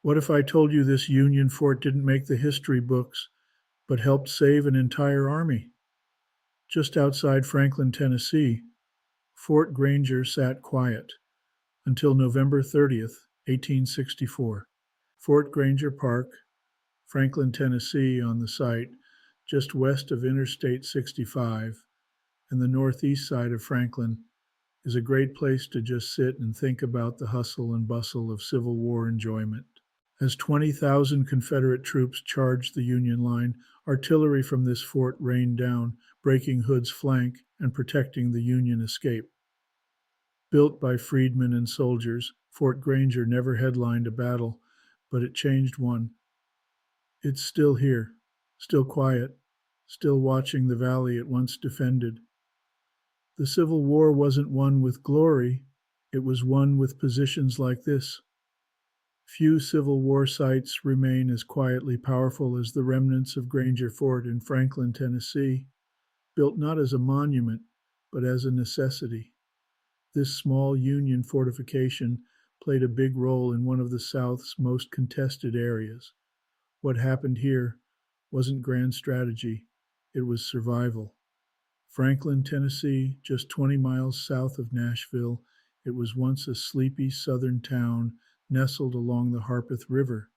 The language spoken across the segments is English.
What if I told you this Union fort didn't make the history books, but helped save an entire army? Just outside Franklin, Tennessee, Fort Granger sat quiet until November 30th, 1864. Fort Granger Park, Franklin, Tennessee, on the site, just west of Interstate 65 and the northeast side of Franklin, is a great place to just sit and think about the hustle and bustle of Civil War enjoyment. As 20,000 Confederate troops charged the Union line, artillery from this fort rained down, breaking Hood's flank and protecting the Union escape. Built by freedmen and soldiers, Fort Granger never headlined a battle, but it changed one. It's still here, still quiet, still watching the valley it once defended. The Civil War wasn't won with glory, it was won with positions like this. Few Civil War sites remain as quietly powerful as the remnants of Granger Fort in Franklin, Tennessee, built not as a monument, but as a necessity. This small Union fortification played a big role in one of the South's most contested areas. What happened here wasn't grand strategy, it was survival. Franklin, Tennessee, just 20 miles south of Nashville, it was once a sleepy southern town nestled along the Harpeth River,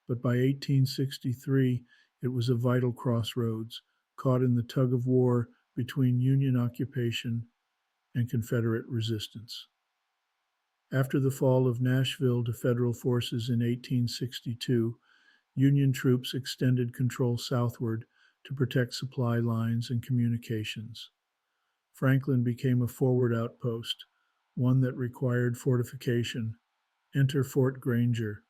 but by 1863 it was a vital crossroads, caught in the tug of war between Union occupation and Confederate resistance. After the fall of Nashville to Federal forces in 1862, Union troops extended control southward to protect supply lines and communications. Franklin became a forward outpost, one that required fortification. Enter Fort Granger,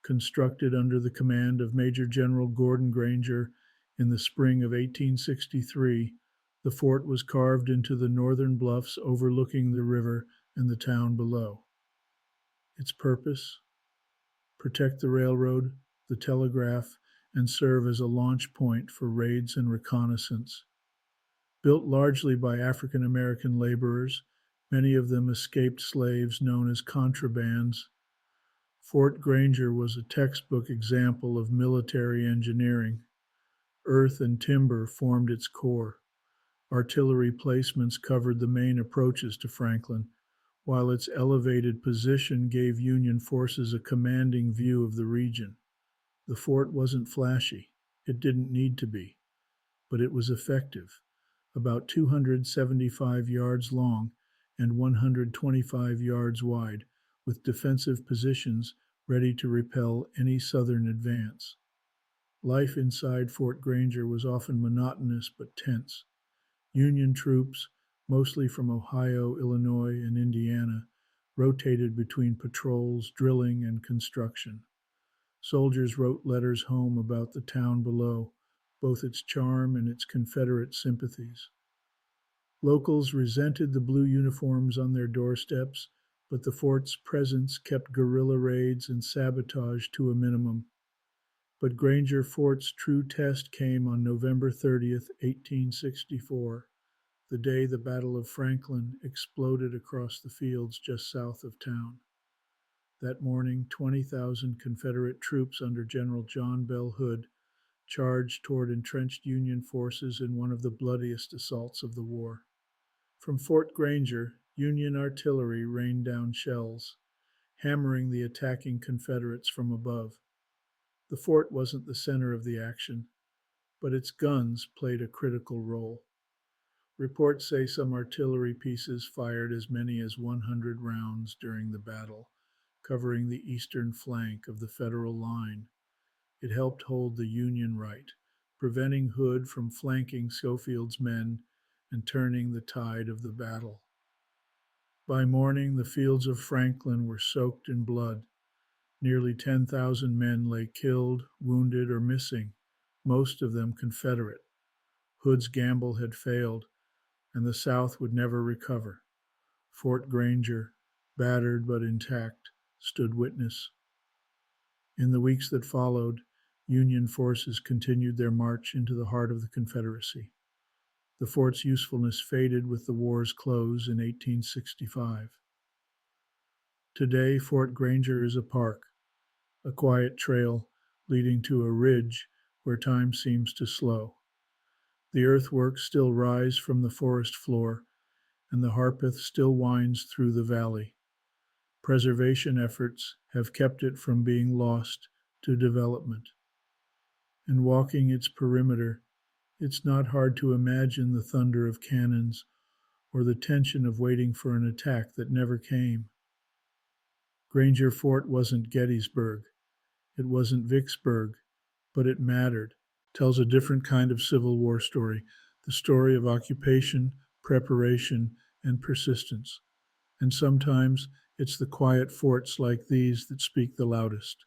constructed under the command of Major General Gordon Granger in the spring of 1863. The fort was carved into the northern bluffs overlooking the river and the town below. Its purpose? Protect the railroad, the telegraph, and serve as a launch point for raids and reconnaissance. Built largely by African American laborers, many of them escaped slaves known as contrabands, Fort Granger was a textbook example of military engineering. Earth and timber formed its core. Artillery placements covered the main approaches to Franklin, while its elevated position gave Union forces a commanding view of the region. The fort wasn't flashy. It didn't need to be. But it was effective, about 275 yards long and 125 yards wide, with defensive positions ready to repel any Southern advance. Life inside Fort Granger was often monotonous but tense. Union troops, mostly from Ohio, Illinois, and Indiana, rotated between patrols, drilling, and construction. Soldiers wrote letters home about the town below, both its charm and its Confederate sympathies. Locals resented the blue uniforms on their doorsteps, but the fort's presence kept guerrilla raids and sabotage to a minimum. But Granger Fort's true test came on November 30th, 1864, the day the Battle of Franklin exploded across the fields just south of town. That morning, 20,000 Confederate troops under General John Bell Hood charged toward entrenched Union forces in one of the bloodiest assaults of the war. From Fort Granger, Union artillery rained down shells, hammering the attacking Confederates from above. The fort wasn't the center of the action, but its guns played a critical role. Reports say some artillery pieces fired as many as 100 rounds during the battle, covering the eastern flank of the Federal line. It helped hold the Union right, preventing Hood from flanking Schofield's men and turning the tide of the battle. By morning, the fields of Franklin were soaked in blood. Nearly 10,000 men lay killed, wounded, or missing, most of them Confederate. Hood's gamble had failed, and the South would never recover. Fort Granger, battered but intact, stood witness. In the weeks that followed, Union forces continued their march into the heart of the Confederacy. The fort's usefulness faded with the war's close in 1865. Today, Fort Granger is a park, a quiet trail leading to a ridge where time seems to slow. The earthworks still rise from the forest floor, and the Harpeth still winds through the valley. Preservation efforts have kept it from being lost to development. And walking its perimeter, it's not hard to imagine the thunder of cannons or the tension of waiting for an attack that never came. Granger Fort wasn't Gettysburg, it wasn't Vicksburg, but it mattered. Tells a different kind of Civil War story, the story of occupation, preparation, and persistence. And sometimes it's the quiet forts like these that speak the loudest.